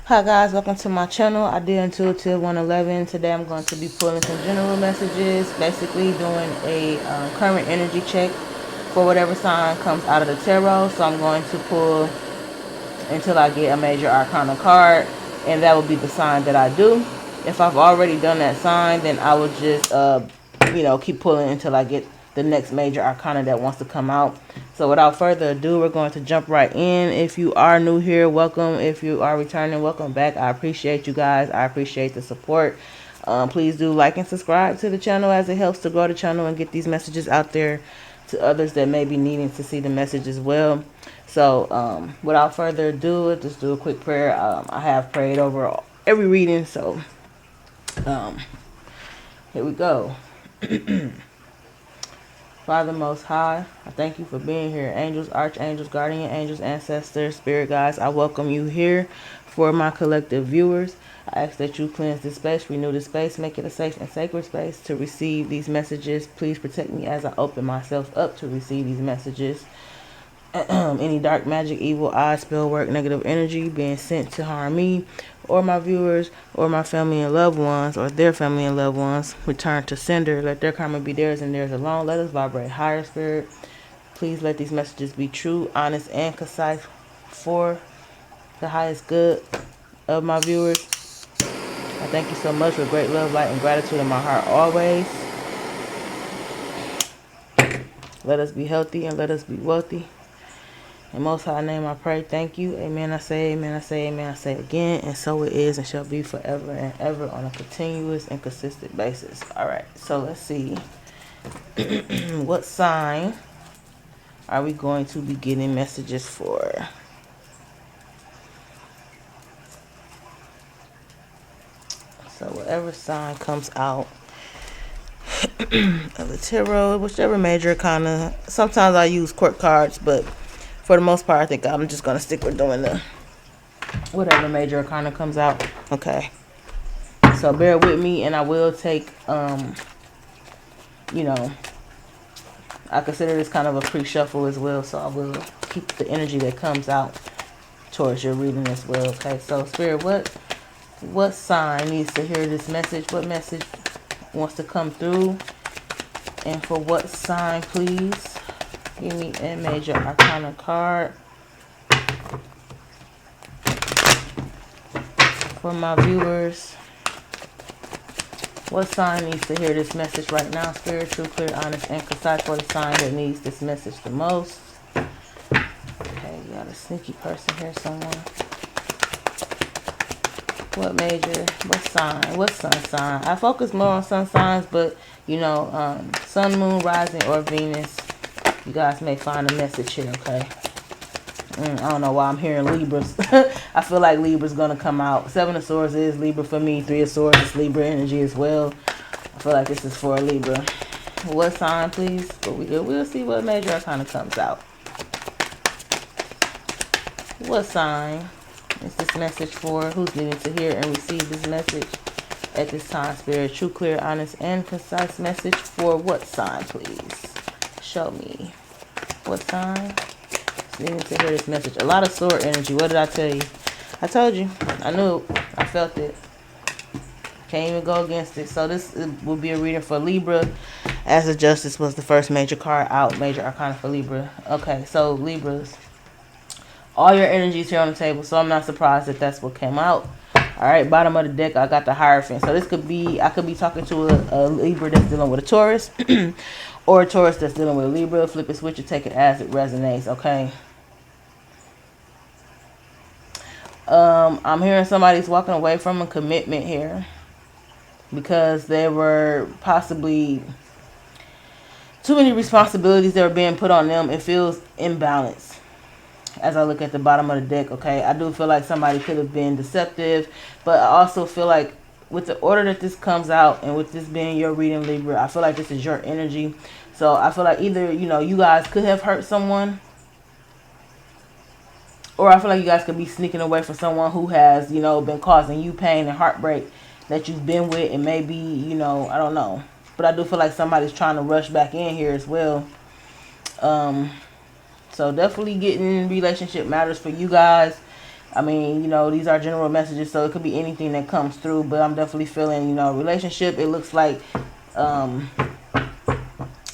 Hi guys, welcome to my channel. I did Intuitive 111. Today I'm going to be pulling some general messages, basically doing a current energy check for whatever sign comes out of the tarot. So I'm going to pull until I get a major arcana card, and that will be the sign that I do. If I've already done that sign, then I will just keep pulling until I get the next major arcana that wants to come out. So without further ado, we're going to jump right in. If you are new here, welcome. If you are returning, welcome back. I appreciate you guys. I appreciate the support. Please do like and subscribe to the channel, as it helps to grow the channel and get these messages out there to others that may be needing to see the message as well. So without further ado, let's just do a quick prayer. I have prayed over every reading, so here we go. Father Most High, I thank you for being here. Angels, archangels, guardian angels, ancestors, spirit guides, I welcome you here. For my collective viewers, I ask that you cleanse this space, renew this space, make it a safe and sacred space to receive these messages. Please protect me as I open myself up to receive these messages. Any dark magic, evil eye, spell work, negative energy being sent to harm me or my viewers or my family and loved ones or their family and loved ones, return to sender. Let their karma be theirs and theirs alone. Let us vibrate higher, spirit. Please let these messages be true, honest, and concise for the highest good of my viewers. I thank you so much with great love, light, and gratitude in my heart always. Let us be healthy and let us be wealthy. In Most High name I pray, thank you. Amen, I say, amen, I say, amen, I say again. And so it is and shall be forever and ever on a continuous and consistent basis. Alright, so let's see. What sign are we going to be getting messages for? So whatever sign comes out of the tarot, whichever major arcana. Sometimes I use court cards, but for the most part, I think I'm just going to stick with doing the whatever major arcana comes out. Okay. So bear with me, and I will take, I consider this kind of a pre-shuffle as well, so I will keep the energy that comes out towards your reading as well. Okay, so Spirit, what sign needs to hear this message? What message wants to come through? And for what sign, please? Give me a major arcana card. For my viewers, what sign needs to hear this message right now? Spirit, true, clear, honest, and concise for the sign that needs this message the most. Okay, you got a sneaky person here somewhere. What major? What sign? What sun sign? I focus more on sun signs, but sun, moon, rising, or Venus, you guys may find a message here. Okay. I don't know why I'm hearing Libras. I feel like Libra's gonna come out. 7 of Swords is Libra for me. 3 of Swords is Libra energy as well. I feel like this is for a Libra. What sign, please? But we'll see what major arcana comes out. What sign is this message for? Who's needing to hear and receive this message at this time, Spirit? True, clear, honest, and concise message for what sign, please? Show me. What sign is needing to hear this message? A lot of sword energy. What did I tell you? I told you. I knew it. I felt it. Can't even go against it. So this will be a reading for Libra, as the Justice was the first major card out. Major arcana for Libra. Okay, so Libras, all your energies here on the table, so I'm not surprised that that's what came out. Alright, bottom of the deck, I got the Hierophant. So this could be, I could be talking to a Libra that's dealing with a Taurus, or a Taurus that's dealing with a Libra. Flip it, switch it, take it as it resonates, okay? I'm hearing somebody's walking away from a commitment here, because there were possibly too many responsibilities that were being put on them. It feels imbalanced as I look at the bottom of the deck, okay? I do feel like somebody could have been deceptive, but I also feel like with the order that this comes out, and with this being your reading, Libra, I feel like this is your energy. So I feel like either, you guys could have hurt someone, or I feel like you guys could be sneaking away from someone who has, been causing you pain and heartbreak that you've been with, and maybe, I don't know. But I do feel like somebody's trying to rush back in here as well. So definitely getting relationship matters for you guys. I mean, you know, these are general messages, so it could be anything that comes through. But I'm definitely feeling, you know, relationship. It looks like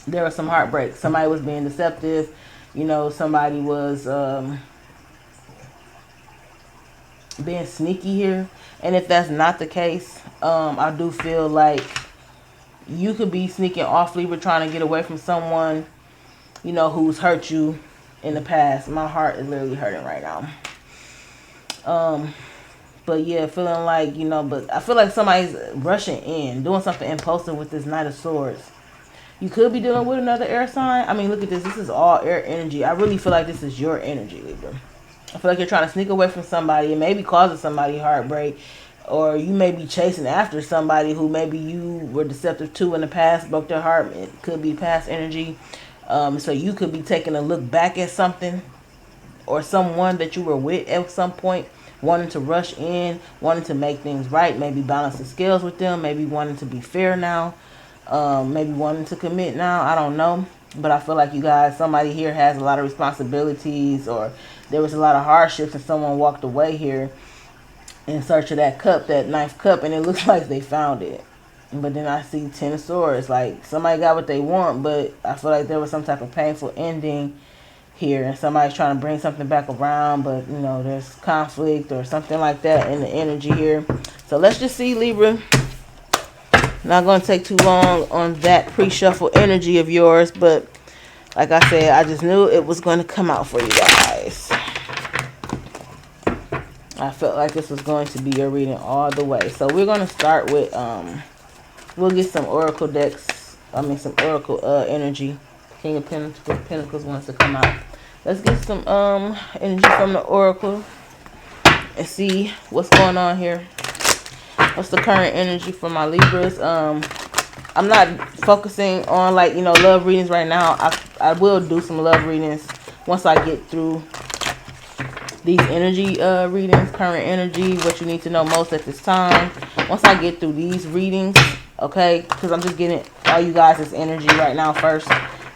there was some heartbreak. Somebody was being deceptive. You know, somebody was being sneaky here. And if that's not the case, I do feel like you could be sneaking off, Libra, trying to get away from someone, you know, who's hurt you in the past. My heart is literally hurting right now. But yeah, feeling like, you know, but I feel like somebody's rushing in, doing something impulsive with this Knight of Swords. You could be dealing with another air sign. I mean, look at this. This is all air energy. I really feel like this is your energy, Libra. I feel like you're trying to sneak away from somebody and maybe causing somebody heartbreak. Or you may be chasing after somebody who maybe you were deceptive to in the past, broke their heart. It could be past energy. So you could be taking a look back at something or someone that you were with at some point, wanting to rush in, wanting to make things right, maybe balance the scales with them, maybe wanting to be fair now, maybe wanting to commit now. I don't know. But I feel like you guys, somebody here has a lot of responsibilities, or there was a lot of hardships and someone walked away here in search of that cup, that ninth cup, and it looks like they found it. But then I see 10 of Swords. Like, somebody got what they want, but I feel like there was some type of painful ending here, and somebody's trying to bring something back around, but you know, there's conflict or something like that in the energy here. So let's just see, Libra. Not going to take too long on that pre-shuffle energy of yours, but like I said, I just knew it was going to come out for you guys. I felt like this was going to be your reading all the way. So we're going to start with, we'll get some oracle decks, some oracle energy. King of Pentacles wants to come out. Let's get some energy from the oracle and see what's going on here. What's the current energy for my Libras? I'm not focusing on, like, you know, love readings right now. I will do some love readings once I get through these energy readings, current energy, what you need to know most at this time. Once I get through these readings, okay, because I'm just getting all you guys' energy right now first.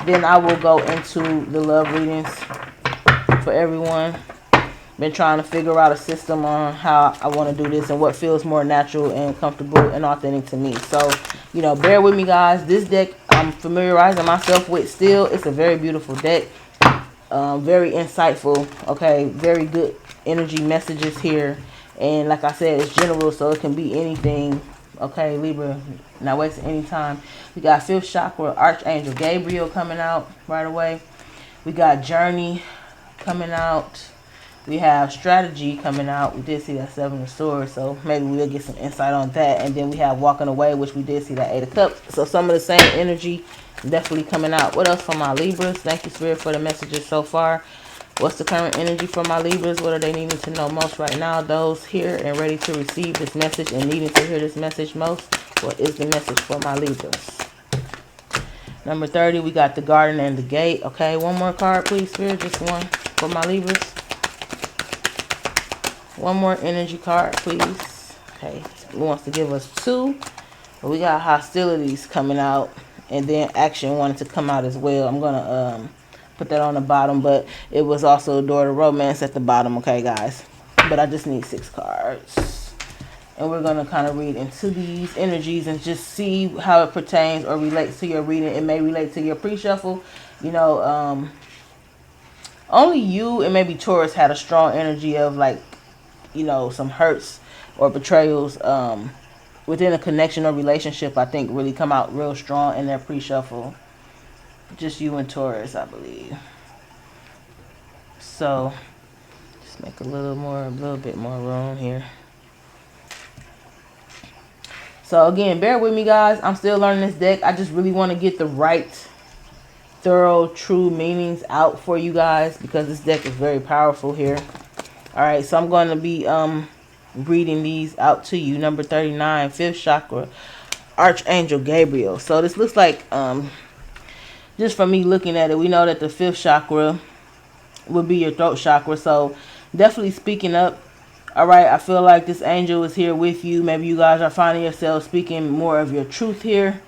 Then I will go into the love readings for everyone. Been trying to figure out a system on how I want to do this and what feels more natural and comfortable and authentic to me. So, you know, bear with me, guys. This deck I'm familiarizing myself with still. It's a very beautiful deck. Very insightful. Okay, very good energy messages here. And like I said, it's general, so it can be anything. Okay, Libra, not wasting any time. We got 5th chakra, Archangel Gabriel coming out right away. We got Journey coming out. We have Strategy coming out. We did see that 7 of Swords, so maybe we'll get some insight on that. And then we have Walking Away, which we did see that 8 of Cups. So some of the same energy definitely coming out. What else for my Libras? Thank you, Spirit, for the messages so far. What's the current energy for my Libras? What are they needing to know most right now? Those here and ready to receive this message and needing to hear this message most. What is the message for my Libras? Number 30, we got the Garden and the Gate. Okay, one more card, please, Spirit. Just one for my Libras. One more energy card, please. Okay, it wants to give us 2. But we got Hostilities coming out. And then Action wanted to come out as well. I'm going to put that on the bottom. But it was also Door to Romance at the bottom. Okay, guys. But I just need 6 cards. And we're going to kind of read into these energies and just see how it pertains or relates to your reading. It may relate to your pre-shuffle. You know, only you and maybe Taurus had a strong energy of, like, you know, some hurts or betrayals within a connection or relationship. I think really come out real strong in their pre-shuffle. Just you and Taurus, I believe. So just make a little bit more room here. So again, bear with me, guys. I'm still learning this deck. I just really want to get the right, thorough, true meanings out for you guys because this deck is very powerful here. All right, so I'm going to be reading these out to you. Number 39, 5th chakra, Archangel Gabriel. So this looks like, just from me looking at it, we know that the 5th chakra would be your throat chakra. So definitely speaking up. All right, I feel like this angel is here with you. Maybe you guys are finding yourselves speaking more of your truth here.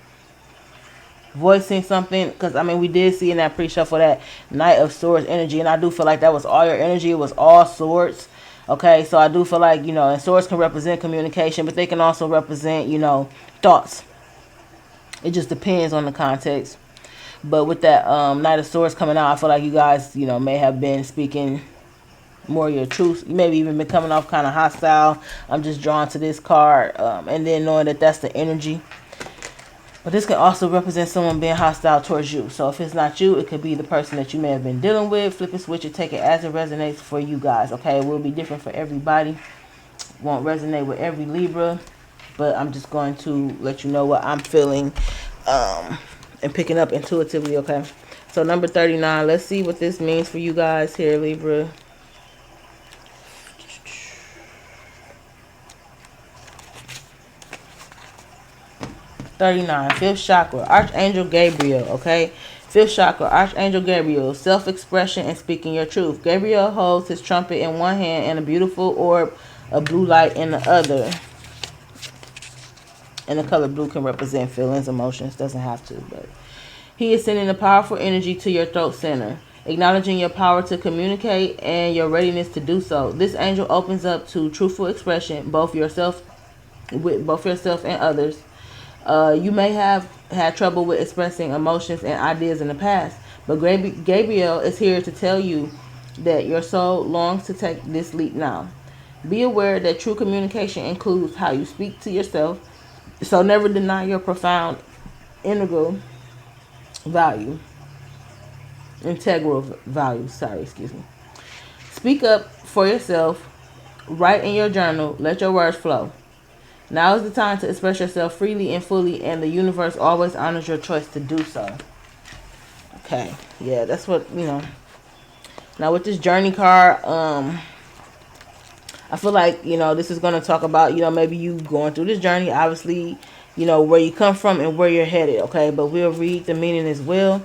Voicing something, because I mean we did see in that pre-shuffle that Knight of Swords energy, and I do feel like that was all your energy. It was all swords. Okay, so I do feel like, and swords can represent communication, but they can also represent, thoughts. It just depends on the context. But with that Knight of Swords coming out, I feel like you guys, may have been speaking more your truth. You maybe even been coming off kind of hostile. I'm just drawn to this card, and then knowing that that's the energy. But this can also represent someone being hostile towards you. So if it's not you, it could be the person that you may have been dealing with. Flip a switch and take it as it resonates for you guys. Okay, it will be different for everybody. Won't resonate with every Libra. But I'm just going to let you know what I'm feeling and picking up intuitively, okay? So number 39, let's see what this means for you guys here, Libra. Fifth chakra, Archangel Gabriel, okay? Fifth chakra, Archangel Gabriel, self-expression and speaking your truth. Gabriel holds his trumpet in one hand and a beautiful orb of blue light in the other. And the color blue can represent feelings, emotions, doesn't have to, but he is sending a powerful energy to your throat center, acknowledging your power to communicate and your readiness to do so. This angel opens up to truthful expression, both yourself and others. You may have had trouble with expressing emotions and ideas in the past, but Gabriel is here to tell you that your soul longs to take this leap now. Be aware that true communication includes how you speak to yourself, so never deny your profound integral value. Speak up for yourself. Write in your journal. Let your words flow. Now is the time to express yourself freely and fully, and the universe always honors your choice to do so. Okay, yeah, that's what, Now with this journey card, I feel like, this is going to talk about, maybe you going through this journey, obviously, where you come from and where you're headed, okay? But we'll read the meaning as well.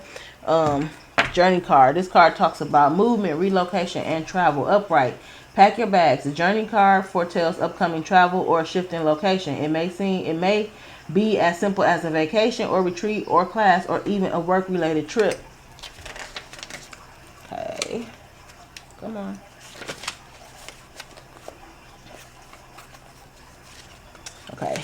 Journey card. This card talks about movement, relocation, and travel. Upright. Pack your bags. The journey card foretells upcoming travel or a shift in location. It may be as simple as a vacation or retreat or class or even a work-related trip. Okay. Come on. Okay.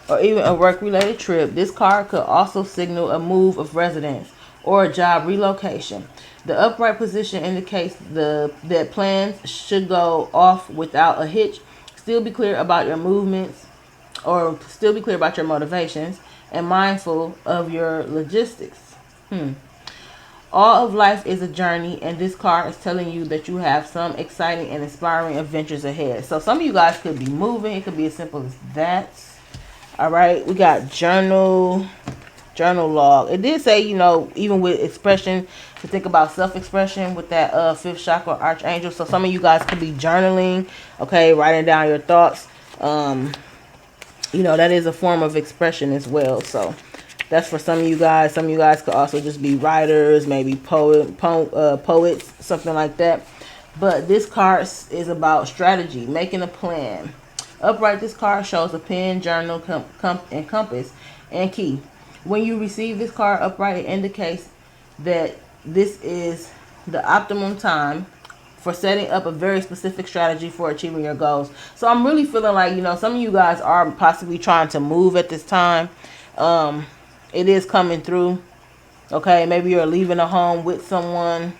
Or even a work-related trip. This card could also signal a move of residence or a job relocation. The upright position indicates that plans should go off without a hitch. Still be clear about your movements, or still be clear about your motivations, and mindful of your logistics. All of life is a journey, and this card is telling you that you have some exciting and inspiring adventures ahead. So some of you guys could be moving. It could be as simple as that. All right, we got journal log. It did say, even with expression, to think about self-expression with that fifth chakra archangel. So some of you guys could be journaling, okay, writing down your thoughts. That is a form of expression as well. So that's for some of you guys. Some of you guys could also just be writers, maybe poets, something like that. But this card is about strategy, making a plan. Upright, this card shows a pen, journal, and compass, and key. When you receive this card upright, it indicates that this is the optimum time for setting up a very specific strategy for achieving your goals. So I'm really feeling like, some of you guys are possibly trying to move at this time. It is coming through. Okay, maybe you're leaving a home with someone,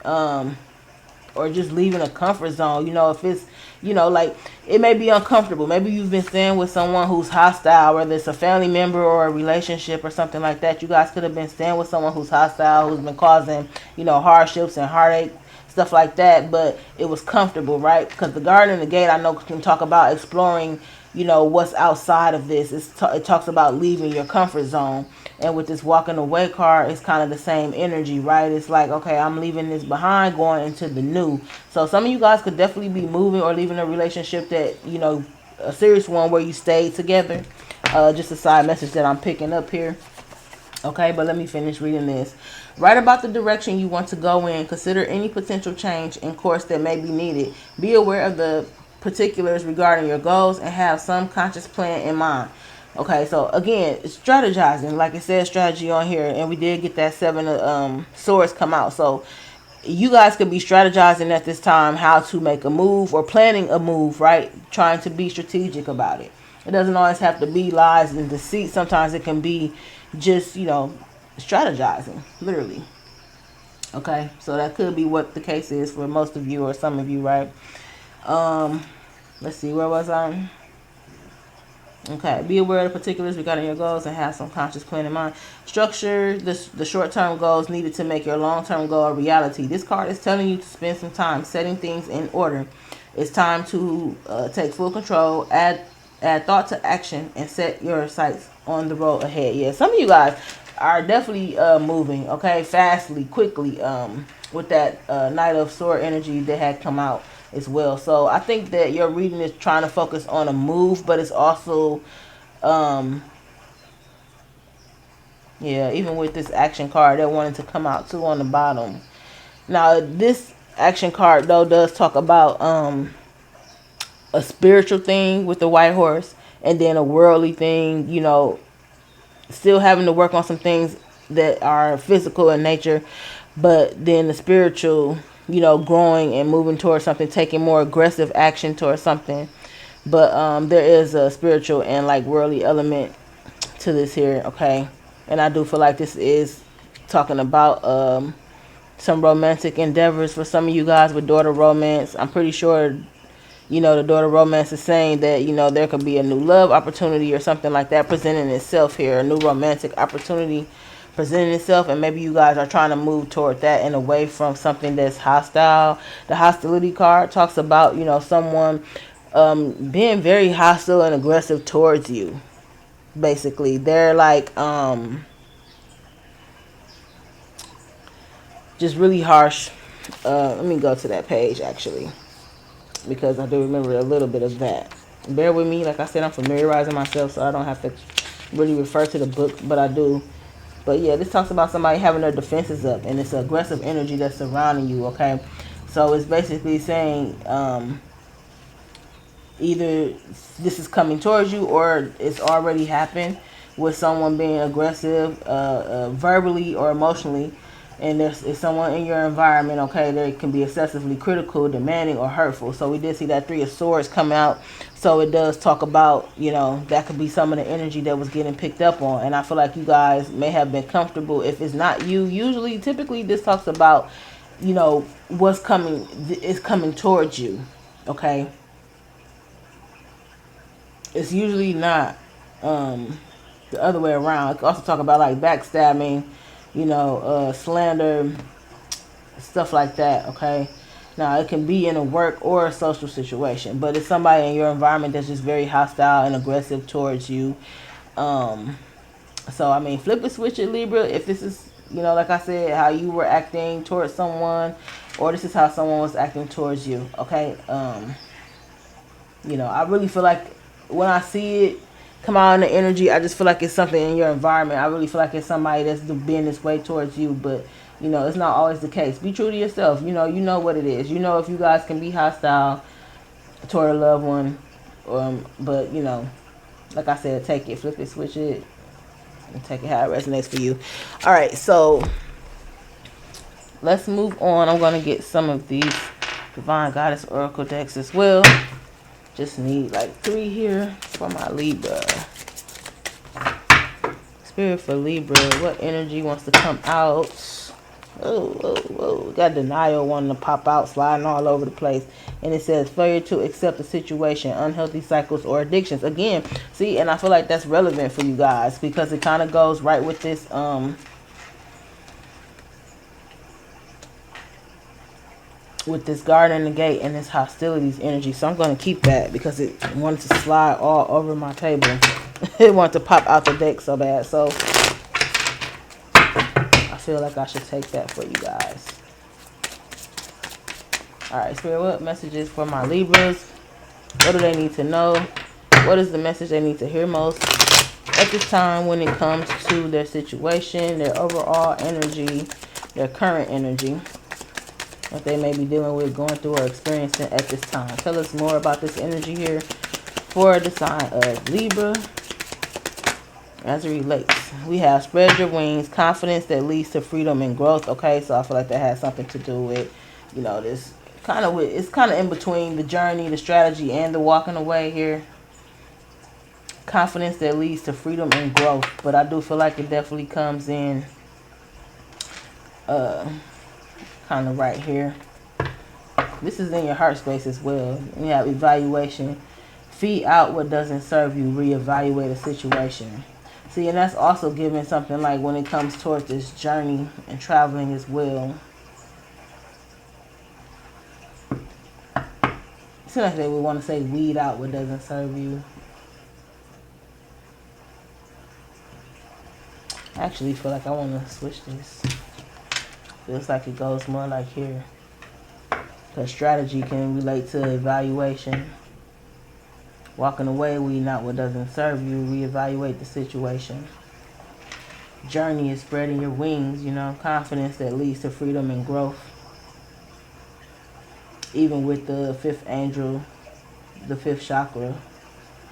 or just leaving a comfort zone. If it's, like, it may be uncomfortable. Maybe you've been staying with someone who's hostile, whether it's a family member or a relationship or something like that. You guys could have been staying with someone who's hostile, who's been causing, hardships and heartache, stuff like that. But it was comfortable, right? Because the garden and the gate, I know, can talk about exploring, what's outside of this. It talks about leaving your comfort zone. And with this walking away card, it's kind of the same energy, right? It's like, okay, I'm leaving this behind, going into the new. So some of you guys could definitely be moving or leaving a relationship that, a serious one where you stayed together. Just a side message that I'm picking up here. Okay, but let me finish reading this. Write about the direction you want to go in. Consider any potential change in course that may be needed. Be aware of the particulars regarding your goals and have some conscious plan in mind. Okay, so again, strategizing. Like it says strategy on here, and we did get that 7 of swords come out. So you guys could be strategizing at this time how to make a move or planning a move, right? Trying to be strategic about it. It doesn't always have to be lies and deceit. Sometimes it can be just, you know, strategizing, literally. Okay, so that could be what the case is for most of you or some of you, right? Let's see, where was I? Okay, be aware of the particulars regarding your goals and have some conscious plan in mind. Structure the short-term goals needed to make your long-term goal a reality. This card is telling you to spend some time setting things in order. It's time to take full control, add thought to action, and set your sights on the road ahead. Yeah, some of you guys are definitely moving, okay, fastly, quickly, with that Knight of Sword energy that had come out as well. So I think that your reading is trying to focus on a move, but it's also yeah, even with this action card that wanted to come out too on the bottom. Now this action card though does talk about a spiritual thing with the white horse, and then a worldly thing, you know, still having to work on some things that are physical in nature, but then the spiritual, you know, growing and moving towards something, taking more aggressive action towards something. But there is a spiritual and like worldly element to this here, okay? And I do feel like this is talking about some romantic endeavors for some of you guys with daughter romance. I'm pretty sure, you know, the daughter romance is saying that, you know, there could be a new love opportunity or something like that presenting itself here, a new romantic opportunity presenting itself, and maybe you guys are trying to move toward that and away from something that's hostile. The hostility card talks about, you know, someone being very hostile and aggressive towards you. Basically, they're like just really harsh. Let me go to that page actually, because I do remember a little bit of that. Bear with me, like I said, I'm familiarizing myself, so I don't have to really refer to the book, but I do. But yeah, this talks about somebody having their defenses up, and it's aggressive energy that's surrounding you, okay? So it's basically saying either this is coming towards you or it's already happened with someone being aggressive verbally or emotionally, and there's someone in your environment, okay, that can be excessively critical, demanding, or hurtful. So we did see that Three of Swords come out, so it does talk about, you know, that could be some of the energy that was getting picked up on. And I feel like you guys may have been comfortable. If it's not you, usually typically this talks about, you know, what's coming is coming towards you, okay? It's usually not the other way around. It can also talk about like backstabbing, you know, slander, stuff like that, okay? Now, it can be in a work or a social situation, but it's somebody in your environment that's just very hostile and aggressive towards you. So, I mean, flip it, switch it, Libra. If this is, you know, like I said, how you were acting towards someone, or this is how someone was acting towards you, okay? You know, I really feel like when I see it come out in the energy, I just feel like it's something in your environment. I really feel like it's somebody that's being this way towards you, but you know, it's not always the case. Be true to yourself. You know what it is. You know if you guys can be hostile toward a loved one, but you know, like I said, take it, flip it, switch it, and take it how it resonates for you. All right, so let's move on. I'm gonna get some of these Divine Goddess Oracle decks as well. Just need like 3 here for my Libra. Spirit for Libra, what energy wants to come out? Whoa. Got denial wanting to pop out, sliding all over the place. And it says failure to accept the situation, unhealthy cycles or addictions. Again, see, and I feel like that's relevant for you guys because it kind of goes right with this guard in the gate and this hostilities energy. So I'm going to keep that because it wanted to slide all over my table. It wanted to pop out the deck so bad. So I feel like I should take that for you guys. Alright, Spirit, what messages for my Libras? What do they need to know? What is the message they need to hear most at this time when it comes to their situation, their overall energy, their current energy that they may be dealing with, going through, or experiencing at this time? Tell us more about this energy here for the sign of Libra. as it relates. We have spread your wings, confidence that leads to freedom and growth. Okay, so I feel like that has something to do with, you know, this kind of, it's kind of in between the journey, the strategy, and the walking away here. Confidence that leads to freedom and growth. But I do feel like it definitely comes in kind of right here. This is in your heart space as well. We have evaluation. Feed out what doesn't serve you. Reevaluate a situation. See, and that's also giving something like when it comes towards this journey and traveling as well. It's like they would want to say weed out what doesn't serve you. I actually feel like I want to switch this. Feels like it goes more like here. Because strategy can relate to evaluation. Walking away, weed out what doesn't serve you. Reevaluate the situation. Journey is spreading your wings, you know. Confidence that leads to freedom and growth. Even with the fifth angel, the fifth chakra.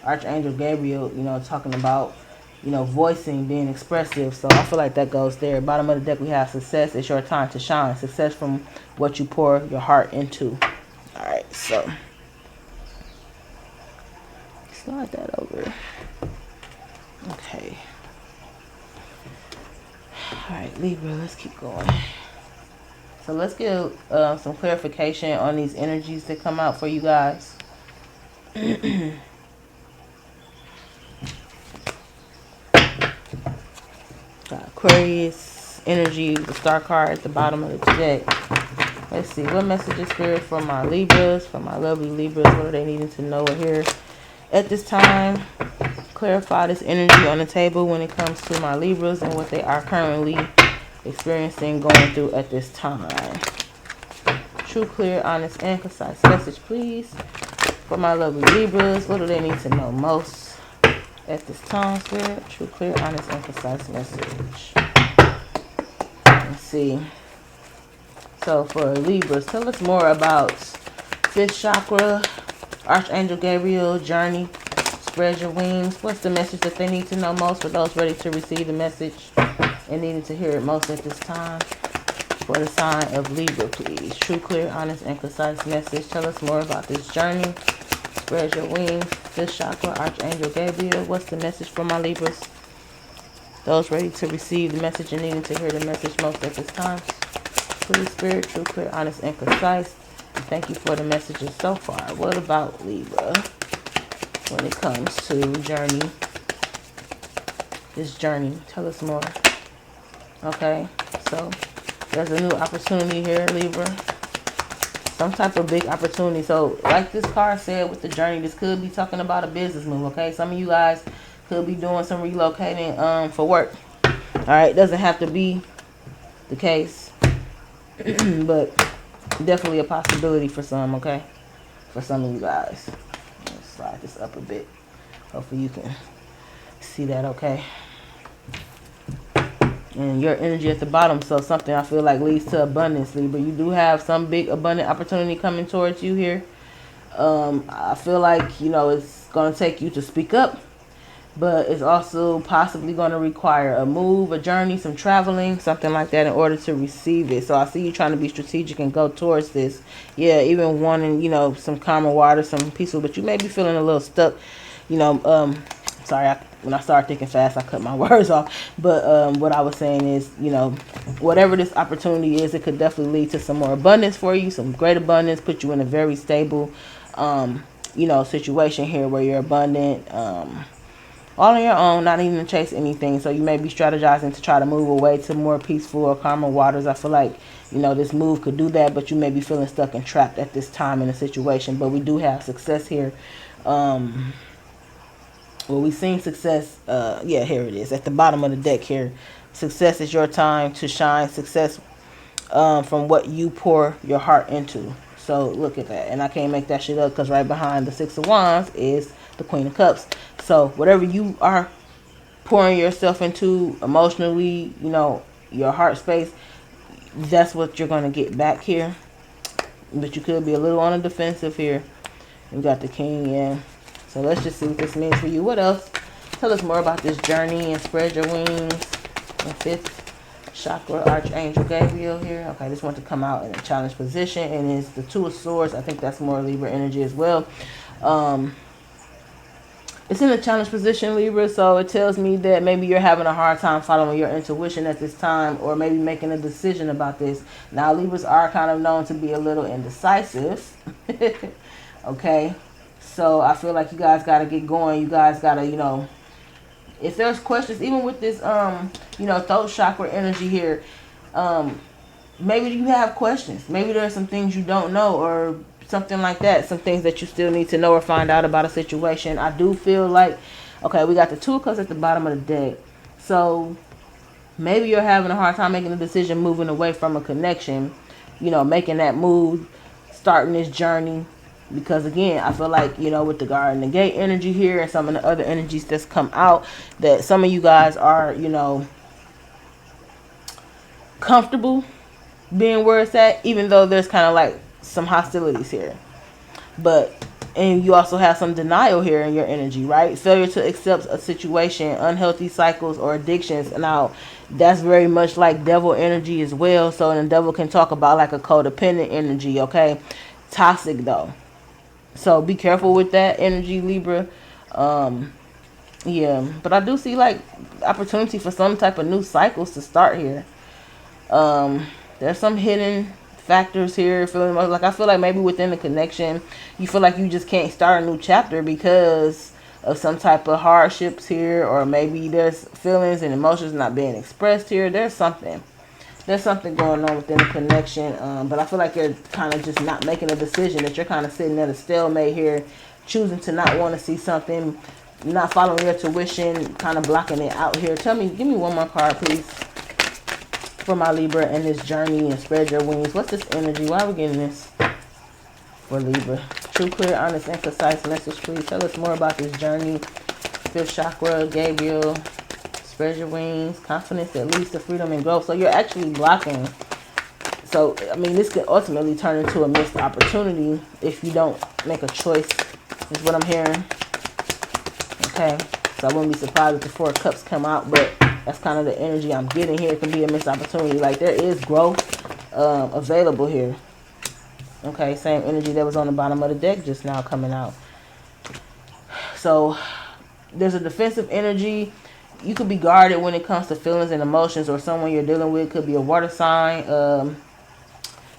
Archangel Gabriel, you know, talking about, you know, voicing, being expressive. So I feel like that goes there. Bottom of the deck, we have success. It's your time to shine. Success from what you pour your heart into. All right, so slide that over. Okay. All right, Libra, let's keep going. So let's get some clarification on these energies that come out for you guys. Aquarius energy, the star card at the bottom of the deck. Let's see, what message is spirit for my Libras, for my lovely Libras? What are they needing to know here at this time? Clarify this energy on the table when it comes to my Libras and what they are currently experiencing, going through at this time. True, clear, honest, and concise message, please, for my lovely Libras. What do they need to know most at this time, spirit? True, clear, honest, and concise message. Let's see. So for Libras, tell us more about fifth chakra, Archangel Gabriel, journey, spread your wings. What's the message that they need to know most for those ready to receive the message and needing to hear it most at this time? For the sign of Libra, please. True, clear, honest, and concise message. Tell us more about this journey. Spread your wings. Fifth chakra, Archangel Gabriel. What's the message for my Libras? Those ready to receive the message and needing to hear the message most at this time. Please, spirit, true, clear, honest, and concise. And thank you for the messages so far. What about Libra when it comes to journey? This journey. Tell us more. Okay, so there's a new opportunity here, Libra. Some type of big opportunity. So like this card said with the journey, this could be talking about a business move, okay? Some of you guys could be doing some relocating for work. All right, doesn't have to be the case, but definitely a possibility for some, okay? For some of you guys. Let's slide this up a bit. Hopefully you can see that, okay? And your energy at the bottom, so something I feel like leads to abundance, Libra. You do have some big abundant opportunity coming towards you here. I feel like, you know, it's going to take you to speak up, but it's also possibly going to require a move, a journey, some traveling, something like that in order to receive it. So I see you trying to be strategic and go towards this. Yeah, even wanting, you know, some calmer water, some peaceful, but you may be feeling a little stuck, you know. Sorry, when I started thinking fast, I cut my words off. But what I was saying is, you know, whatever this opportunity is, it could definitely lead to some more abundance for you, some great abundance, put you in a very stable, you know, situation here where you're abundant, all on your own, not even to chase anything. So you may be strategizing to try to move away to more peaceful or calmer waters. I feel like, you know, this move could do that, but you may be feeling stuck and trapped at this time in a situation. But we do have success here. Well, we've seen success. Yeah, here it is at the bottom of the deck here. Success is your time to shine. Success from what you pour your heart into. So look at that. And I can't make that shit up because right behind the Six of Wands is the Queen of Cups. So whatever you are pouring yourself into emotionally, you know, your heart space, that's what you're going to get back here. But you could be a little on the defensive here. We got the King in. So let's just see what this means for you. What else Tell us more about this journey and spread your wings. And fifth chakra, Archangel Gabriel here. Okay, this one to come out in a challenge position, and it's the Two of Swords. I think that's more Libra energy as well. It's in a challenge position, Libra, so it tells me that maybe you're having a hard time following your intuition at this time, or maybe making a decision about this. Now, Libras are kind of known to be a little indecisive. Okay, so I feel like you guys got to get going. You guys got to, you know, if there's questions, even with this, you know, throat chakra energy here, maybe you have questions. Maybe there's some things you don't know, or something like that. Some things that you still need to know or find out about a situation. I do feel like, okay, we got the Two of Cups at the bottom of the deck. So maybe you're having a hard time making a decision, moving away from a connection, you know, making that move, starting this journey. Because again, I feel like, you know, with the Guard and the Gate energy here and some of the other energies that's come out, that some of you guys are, you know, comfortable being where it's at, even though there's kind of like some hostilities here. And you also have some denial here in your energy, right? Failure to accept a situation, unhealthy cycles or addictions. Now, that's very much like devil energy as well. So the devil can talk about like a codependent energy, okay? Toxic though. So be careful with that energy, Libra. Yeah, but I do see like opportunity for some type of new cycles to start here. There's some hidden factors here, feeling like, I feel like maybe within the connection you feel like you just can't start a new chapter because of some type of hardships here, or maybe there's feelings and emotions not being expressed here. There's something going on within the connection, but I feel like you're kind of just not making a decision, that you're kind of sitting at a stalemate here, choosing to not want to see something, not following your tuition, kind of blocking it out here. Give me one more card, please, for my Libra and this journey and spread your wings. What's this energy? Why are we getting this for Libra? True, clear, honest, and concise message, please. Tell us more about this journey. Fifth chakra, Gabriel, spread your wings, confidence that leads to freedom and growth. So you're actually blocking. So, I mean, this could ultimately turn into a missed opportunity if you don't make a choice, is what I'm hearing. Okay, so I wouldn't be surprised if the Four of Cups come out, but that's kind of the energy I'm getting here. It can be a missed opportunity. Like, there is growth available here. Okay, same energy that was on the bottom of the deck just now coming out. So there's a defensive energy. You could be guarded when it comes to feelings and emotions, or someone you're dealing with could be a water sign.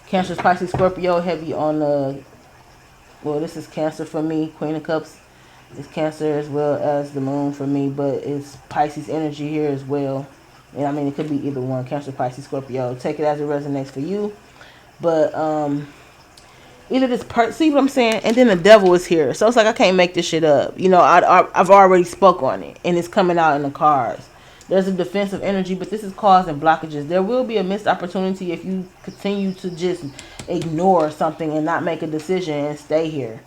Cancer, Pisces, Scorpio, heavy on the, well, this is Cancer for me. Queen of Cups is Cancer as well as the moon for me, but it's Pisces energy here as well. And I mean, it could be either one, Cancer, Pisces, Scorpio. Take it as it resonates for you. But either this see what I'm saying? And then the devil is here. So it's like I can't make this shit up. You know, I've already spoke on it, and it's coming out in the cards. There's a defensive energy, but this is causing blockages. There will be a missed opportunity if you continue to just ignore something and not make a decision and stay here.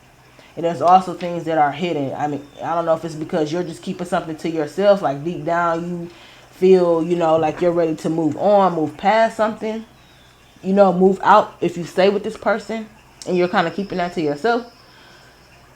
And there's also things that are hidden. I mean, I don't know if it's because you're just keeping something to yourself, like deep down you feel, you know, like you're ready to move on, move past something, you know, move out if you stay with this person and you're kind of keeping that to yourself.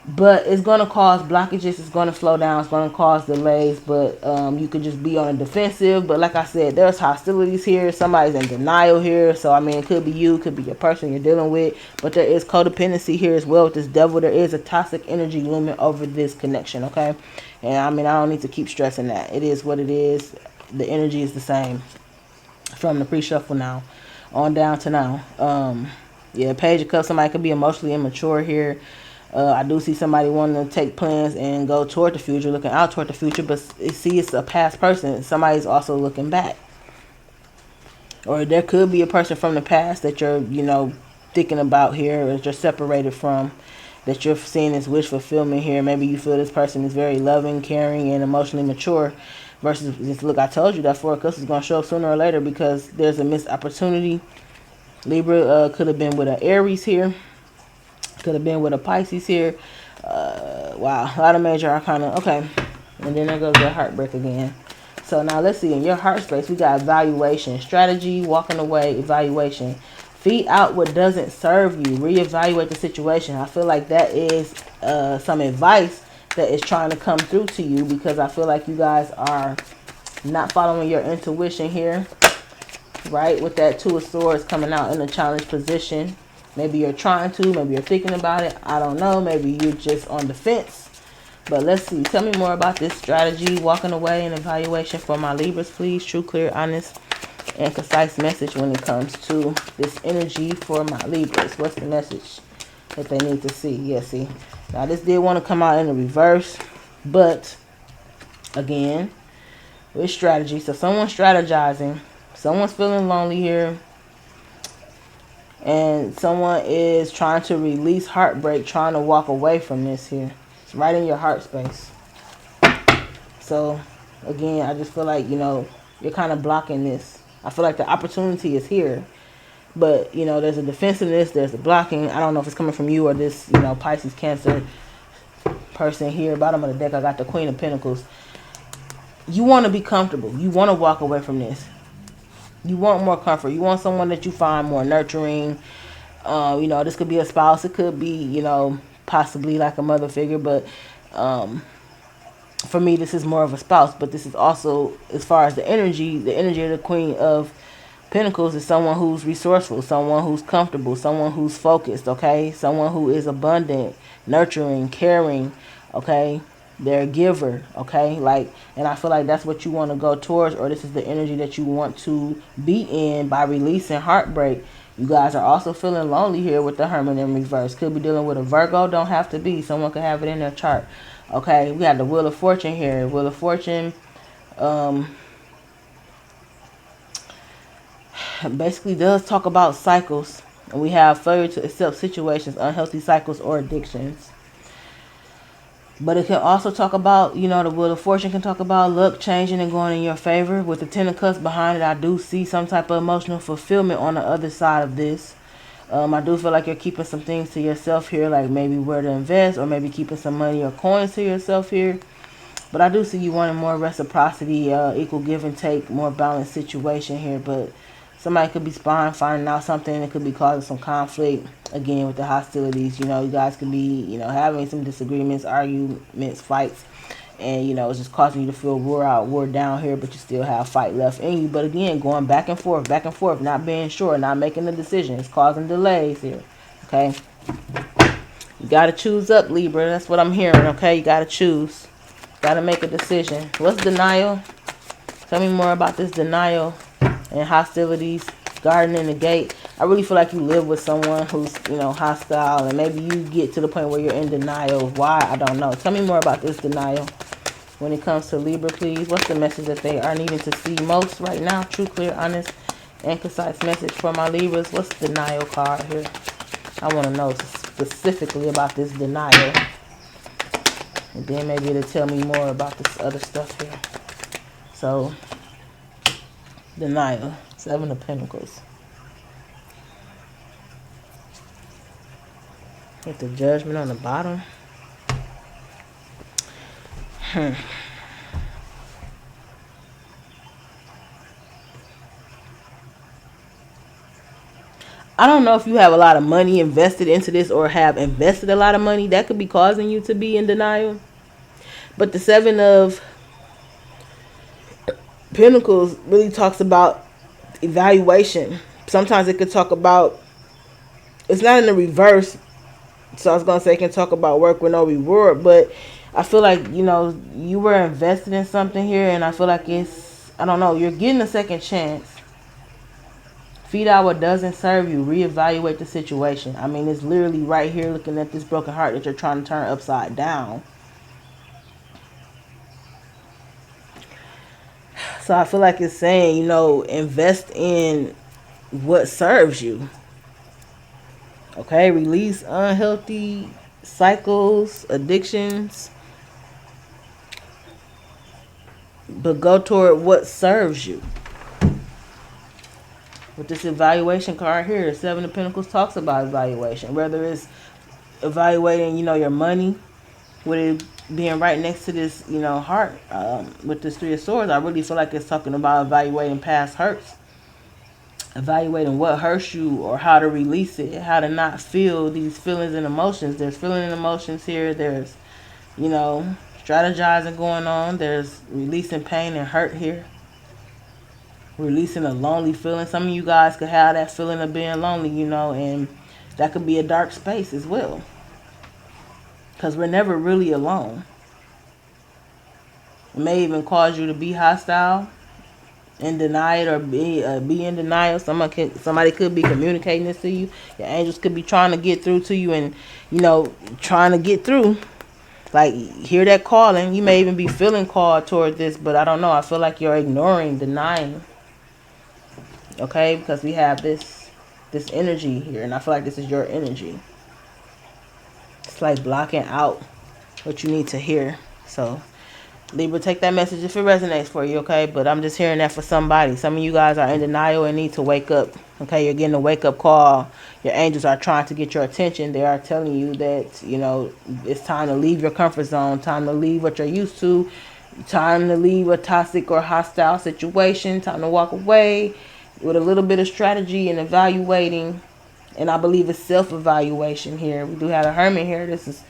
But it's going to cause blockages. It's going to slow down. It's going to cause delays. But you could just be on a defensive. But like I said, there's hostilities here. Somebody's in denial here. So, I mean, it could be you. It could be your person you're dealing with. But there is codependency here as well with this devil. There is a toxic energy looming over this connection, okay? And, I mean, I don't need to keep stressing that. It is what it is. The energy is the same from the pre-shuffle now on down to now. Yeah, Page of Cups. Somebody could be emotionally immature here. I do see somebody wanting to take plans and go toward the future, looking out toward the future, but see, it's a past person. Somebody's also looking back. Or there could be a person from the past that you're, you know, thinking about here, or that you're separated from, that you're seeing as wish fulfillment here. Maybe you feel this person is very loving, caring, and emotionally mature, versus this, look, I told you that Four of Cups is going to show up sooner or later because there's a missed opportunity. Libra could have been with an Aries here. Could have been with a Pisces here. Wow, a lot of major arcana. Okay, and then there goes the heartbreak again. So now let's see, in your heart space, we got evaluation, strategy, walking away, evaluation. Feed out what doesn't serve you. Reevaluate the situation. I feel like that is some advice that is trying to come through to you, because I feel like you guys are not following your intuition here, right? With that Two of Swords coming out in a challenge position. Maybe you're trying to, maybe you're thinking about it. I don't know. Maybe you're just on the fence. But let's see. Tell me more about this strategy, walking away, and evaluation for my Libras, please. True, clear, honest, and concise message when it comes to this energy for my Libras. What's the message that they need to see? Yeah, see. Now, this did want to come out in the reverse. But, again, with strategy. So, someone's strategizing. Someone's feeling lonely here. And someone is trying to release heartbreak, trying to walk away from this here. It's right in your heart space. So, again, I just feel like, you know, you're kind of blocking this. I feel like the opportunity is here. But, you know, there's a defensiveness, there's a blocking. I don't know if it's coming from you or this, you know, Pisces, Cancer person here. Bottom of the deck, I got the Queen of Pentacles. You want to be comfortable. You want to walk away from this. You want more comfort. You want someone that you find more nurturing. You know, this could be a spouse. It could be, you know, possibly like a mother figure. But for me, this is more of a spouse. But this is also, as far as the energy of the Queen of Pentacles is someone who's resourceful, someone who's comfortable, someone who's focused, okay? Someone who is abundant, nurturing, caring, okay? They're a giver, okay? Like, and I feel like that's what you want to go towards, or this is the energy that you want to be in by releasing heartbreak. You guys are also feeling lonely here with the Hermit in reverse. Could be dealing with a Virgo, don't have to be. Someone could have it in their chart, okay? We have the Wheel of Fortune here. Wheel of Fortune, basically does talk about cycles. And we have failure to accept situations, unhealthy cycles, or addictions. But it can also talk about, you know, the Wheel of Fortune can talk about luck changing and going in your favor. With the Ten of Cups behind it, I do see some type of emotional fulfillment on the other side of this. I do feel like you're keeping some things to yourself here, like maybe where to invest, or maybe keeping some money or coins to yourself here. But I do see you wanting more reciprocity, equal give and take, more balanced situation here. But somebody could be spying, finding out something. It could be causing some conflict. Again, with the hostilities, you know, you guys could be, you know, having some disagreements, arguments, fights. And, you know, it's just causing you to feel wore down here, but you still have fight left in you. But again, going back and forth, not being sure, not making the decision. It's causing delays here, okay? You got to choose up, Libra. That's what I'm hearing, okay? You got to choose. Got to make a decision. What's denial? Tell me more about this denial and hostilities, gardening the gate. I really feel like you live with someone who's, you know, hostile, and maybe you get to the point where you're in denial. Why? I don't know. Tell me more about this denial when it comes to Libra, please. What's the message that they are needing to see most right now? True, clear, honest, and concise message for my Libras. What's the denial card here? I want to know specifically about this denial. And then maybe it'll tell me more about this other stuff here. So, denial. Seven of Pentacles. Get the Judgment on the bottom. I don't know if you have a lot of money invested into this or have invested a lot of money. That could be causing you to be in denial. But the Seven of Pentacles really talks about evaluation. Sometimes it could talk about, it's not in the reverse, so I was going to say it can talk about work with no reward, but I feel like, you know, you were invested in something here, and I feel like it's, I don't know, you're getting a second chance. Feed out what doesn't serve you. Reevaluate the situation. I mean, it's literally right here looking at this broken heart that you're trying to turn upside down. So I feel like it's saying, you know, invest in what serves you. Okay, release unhealthy cycles, addictions, but go toward what serves you. With this evaluation card here, the Seven of Pentacles talks about evaluation. Whether it's evaluating, you know, your money, with it being right next to this, you know, heart, with this Three of Swords, I really feel like it's talking about evaluating past hurts. Evaluating what hurts you or how to release it, how to not feel these feelings and emotions. There's feeling and emotions here. There's you know, strategizing going on. There's releasing pain and hurt here. Releasing a lonely feeling. Some of you guys could have that feeling of being lonely, you know, and that could be a dark space as well. Because we're never really alone. It may even cause you to be hostile and deny it, or be in denial. Somebody could be communicating this to you. Your angels could be trying to get through to you, and you know, trying to get through. Like, hear that calling. You may even be feeling called toward this, but I don't know. I feel like you're ignoring, denying. Okay, because we have this energy here, and I feel like this is your energy. It's like blocking out what you need to hear. So Libra, take that message if it resonates for you, okay? But I'm just hearing that for somebody. Some of you guys are in denial and need to wake up, okay? You're getting a wake-up call. Your angels are trying to get your attention. They are telling you that, you know, it's time to leave your comfort zone, time to leave what you're used to, time to leave a toxic or hostile situation, time to walk away with a little bit of strategy and evaluating. And I believe it's self-evaluation here. We do have a hermit here. This is,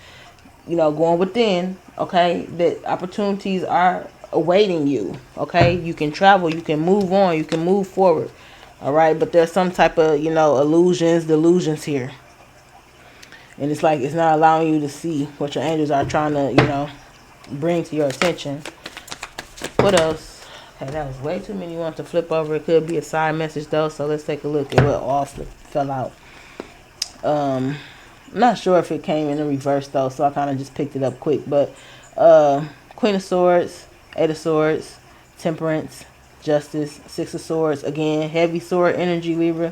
you know, going within, okay? That opportunities are awaiting you, okay? You can travel, you can move on, you can move forward, all right? But there's some type of, you know, delusions here. And it's like it's not allowing you to see what your angels are trying to, you know, bring to your attention. What else? Okay, that was way too many ones to flip over. It could be a side message, though, so let's take a look at what all fell out. I'm not sure if it came in the reverse, though, so I kind of just picked it up quick. But Queen of Swords, Eight of Swords, Temperance, Justice, Six of Swords. Again, heavy sword energy, Libra.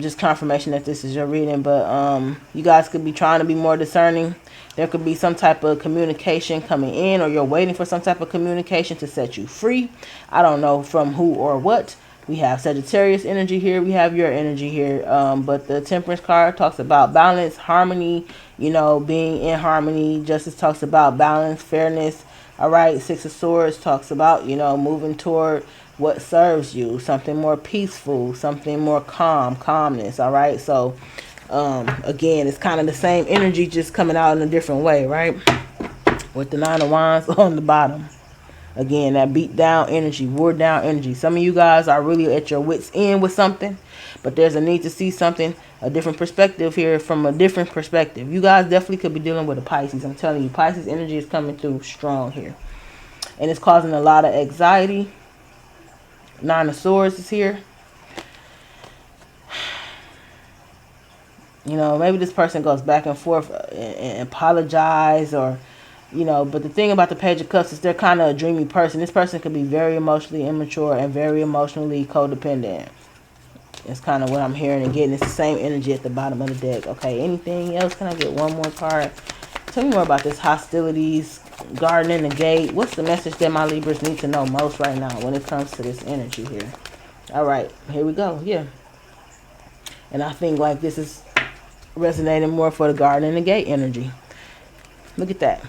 Just confirmation that this is your reading. But you guys could be trying to be more discerning. There could be some type of communication coming in, or you're waiting for some type of communication to set you free. I don't know from who or what. We have Sagittarius energy here. We have your energy here. But the Temperance card talks about balance, harmony, you know, being in harmony. Justice talks about balance, fairness. All right. Six of Swords talks about, you know, moving toward what serves you, something more peaceful, something more calmness. All right. So, again, it's kind of the same energy, just coming out in a different way, right? With the Nine of Wands on the bottom. Again, that beat down energy, wore down energy. Some of you guys are really at your wits' end with something, but there's a need to see something, a different perspective here, from a different perspective. You guys definitely could be dealing with a Pisces. I'm telling you, Pisces energy is coming through strong here. And it's causing a lot of anxiety. Nine of Swords is here. You know, maybe this person goes back and forth and apologize, or, you know, but the thing about the Page of Cups is they're kind of a dreamy person. This person could be very emotionally immature and very emotionally codependent. It's kind of what I'm hearing and getting. It's the same energy at the bottom of the deck. Okay, anything else? Can I get one more card? Tell me more about this hostilities, garden in the gate. What's the message that my Libras need to know most right now when it comes to this energy here? All right, here we go. Yeah. And I think like this is resonating more for the garden in the gate energy. Look at that.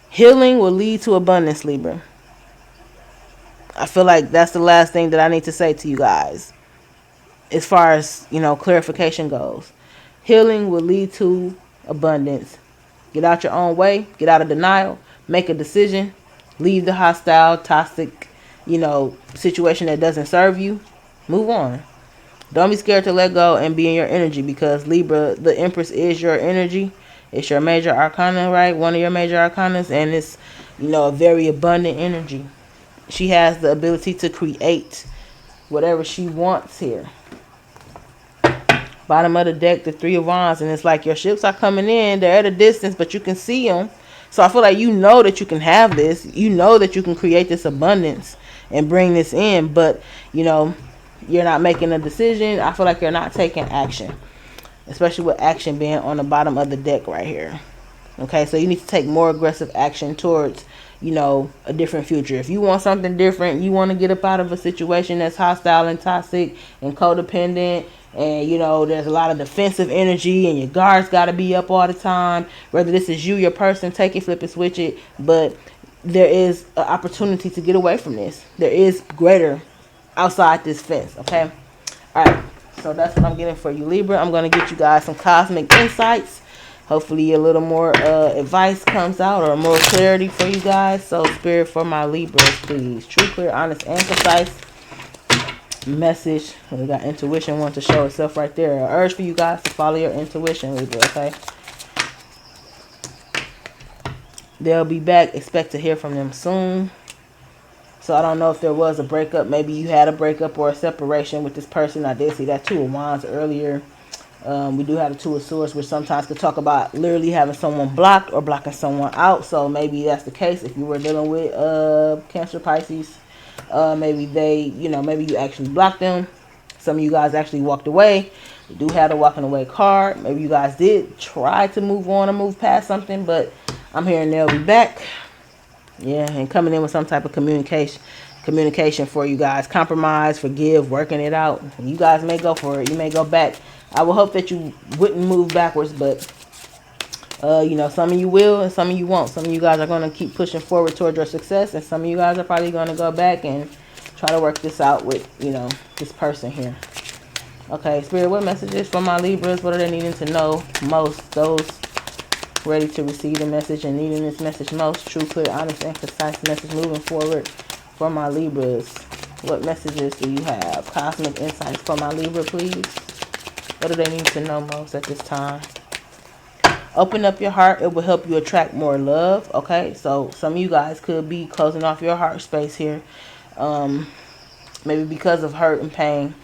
Healing will lead to abundance, Libra. I feel like that's the last thing that I need to say to you guys. As far as, you know, clarification goes. Healing will lead to abundance. Get out your own way. Get out of denial. Make a decision. Leave the hostile, toxic, you know, situation that doesn't serve you. Move on. Don't be scared to let go and be in your energy, because Libra, the Empress is your energy. It's your major arcana, right? One of your major arcanas, and it's, you know, a very abundant energy. She has the ability to create whatever she wants here. Bottom of the deck, the Three of Wands, and it's like your ships are coming in. They're at a distance, but you can see them. So I feel like you know that you can have this. You know that you can create this abundance and bring this in, but, you know, you're not making a decision. I feel like you're not taking action, especially with action being on the bottom of the deck right here. Okay, so you need to take more aggressive action towards, you know, a different future. If you want something different, you want to get up out of a situation that's hostile and toxic and codependent, and, you know, there's a lot of defensive energy and your guards got to be up all the time. Whether this is you, your person, take it, flip it, switch it. But there is an opportunity to get away from this. There is greater outside this fence, okay? All right, so that's what I'm getting for you, Libra. I'm going to get you guys some cosmic insights Hopefully a little more advice comes out or more clarity for you guys. So Spirit, for my Libras, please. True, clear, honest, and concise message. We got intuition want to show itself right there. An urge for you guys to follow your intuition, Libra, okay? They'll be back. Expect to hear from them soon. So I don't know if there was a breakup. Maybe you had a breakup or a separation with this person. I did see that Two of Wands earlier. We do have the Two of Swords, which sometimes could talk about literally having someone blocked or blocking someone out. So maybe that's the case if you were dealing with Cancer, Pisces. Maybe they, maybe you actually blocked them. Some of you guys actually walked away. You do have the walking away card. Maybe you guys did try to move on or move past something, but I'm hearing they'll be back. Yeah, and coming in with some type of communication for you guys. Compromise, forgive, working it out. You guys may go for it. You may go back. I will hope that you wouldn't move backwards, but some of you will and some of you won't. Some of you guys are going to keep pushing forward toward your success, and some of you guys are probably going to go back and try to work this out with, this person here. Okay, Spirit, what messages for my Libras? What are they needing to know most? Those ready to receive the message and needing this message most. True, clear, honest, and concise message moving forward for my Libras. What messages do you have? Cosmic insights for my Libra, please. What do they need to know most at this time? Open up your heart. It will help you attract more love. Okay, so some of you guys could be closing off your heart space here. Maybe because of hurt and pain.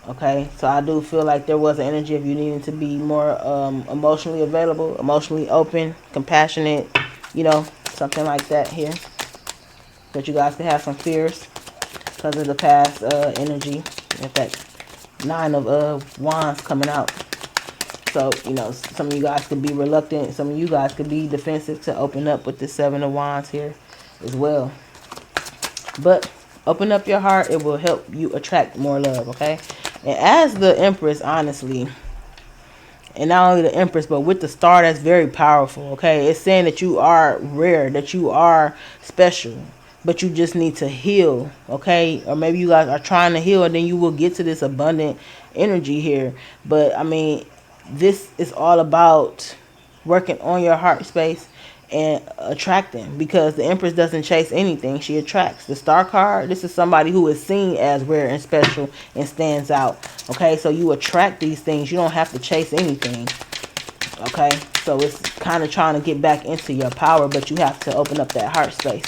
Okay, so I do feel like there was an energy of you needing to be more emotionally available, emotionally open, compassionate, something like that here. That you guys could have some fears because of the past energy. In fact, 9 of Wands coming out. So, some of you guys could be reluctant. Some of you guys could be defensive to open up with the 7 of Wands here as well. But open up your heart. It will help you attract more love, okay? And as the Empress, honestly, and not only the Empress, but with the Star, that's very powerful, okay? It's saying that you are rare, that you are special, but you just need to heal, okay? Or maybe you guys are trying to heal, and then you will get to this abundant energy here. But, I mean, this is all about working on your heart space and attracting, because the Empress doesn't chase anything. She attracts. The Star card, this is somebody who is seen as rare and special and stands out. Okay, so you attract these things. You don't have to chase anything. Okay, so it's kind of trying to get back into your power, but you have to open up that heart space.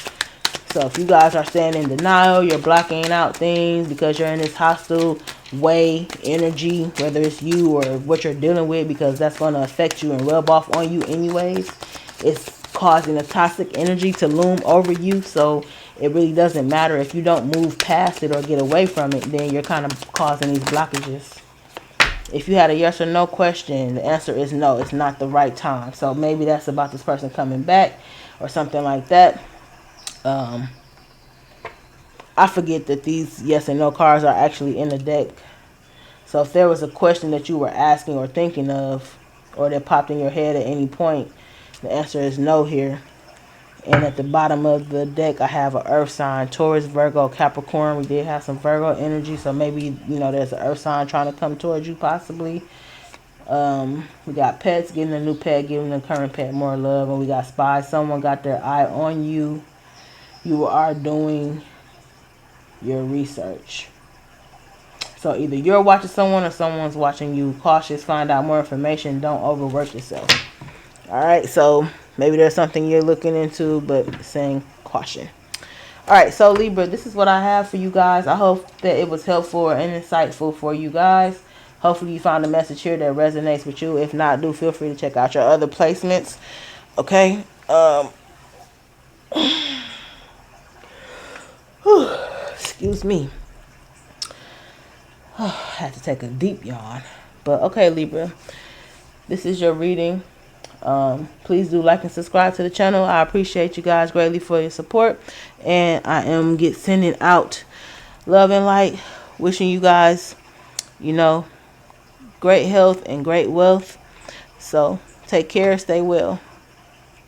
So if you guys are staying in denial, you're blocking out things because you're in this hostile way, energy, whether it's you or what you're dealing with, because that's going to affect you and rub off on you anyways. It's causing a toxic energy to loom over you, so it really doesn't matter if you don't move past it or get away from it. Then you're kind of causing these blockages. If you had a yes or no question, the answer is no. It's not the right time. So maybe that's about this person coming back or something like that. I forget that these yes and no cards are actually in the deck. So if there was a question that you were asking or thinking of, or that popped in your head at any point, the answer is no here. And at the bottom of the deck, I have an earth sign: Taurus, Virgo, Capricorn. We did have some Virgo energy, so maybe, there's an earth sign trying to come towards you, possibly. We got pets, giving a new pet, giving the current pet more love. And we got spies. Someone got their eye on you. You are doing your research. So either you're watching someone or someone's watching you. Cautious, find out more information. Don't overwork yourself. Alright, so maybe there's something you're looking into, but saying caution. Alright, so Libra, this is what I have for you guys. I hope that it was helpful and insightful for you guys. Hopefully you found a message here that resonates with you. If not, do feel free to check out your other placements. Okay? Excuse me. I had to take a deep yawn. But okay, Libra, this is your reading. Please do like and subscribe to the channel. I appreciate you guys greatly for your support. And I am sending out love and light. Wishing you guys, great health and great wealth. So take care. Stay well.